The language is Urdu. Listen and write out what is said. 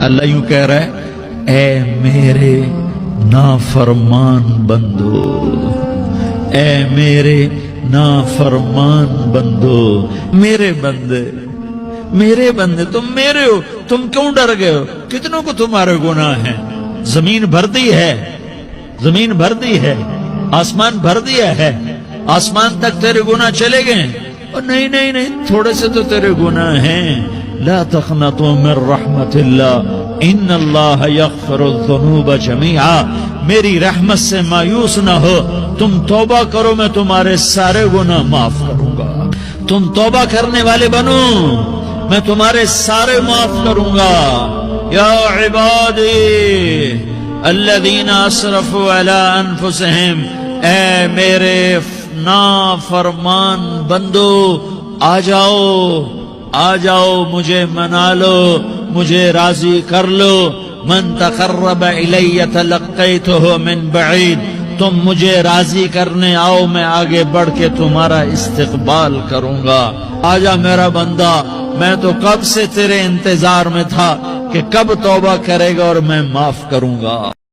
اللہ یوں کہہ رہا ہے، اے میرے نافرمان بندو، اے میرے نافرمان بندو، میرے بندے، میرے بندے، تم میرے ہو، تم کیوں ڈر گئے ہو؟ کتنوں کو تمہارے گناہ ہیں؟ زمین بھر دی ہے، زمین بھر دی ہے، آسمان بھر دیا ہے، آسمان تک تیرے گناہ چلے گئے؟ اور نہیں نہیں نہیں، تھوڑے سے تو تیرے گناہ ہیں۔ لا تقنطوا من رحمت اللہ ان اللہ یغفر الذنوب جمیعا، میری رحمت سے مایوس نہ ہو، تم توبہ کرو، میں تمہارے سارے گناہ معاف کروں گا۔ تم توبہ کرنے والے بنو، میں تمہارے سارے معاف کروں گا۔ یا عبادی الذین اسرفوا علی انفسہم، اے میرے نافرمان بندو، آ جاؤ، آ جاؤ، مجھے منا لو، مجھے راضی کر لو۔ من تقرب الی تلقیتہ من بعید، تم مجھے راضی کرنے آؤ، میں آگے بڑھ کے تمہارا استقبال کروں گا۔ آجا میرا بندہ، میں تو کب سے تیرے انتظار میں تھا کہ کب توبہ کرے گا اور میں معاف کروں گا۔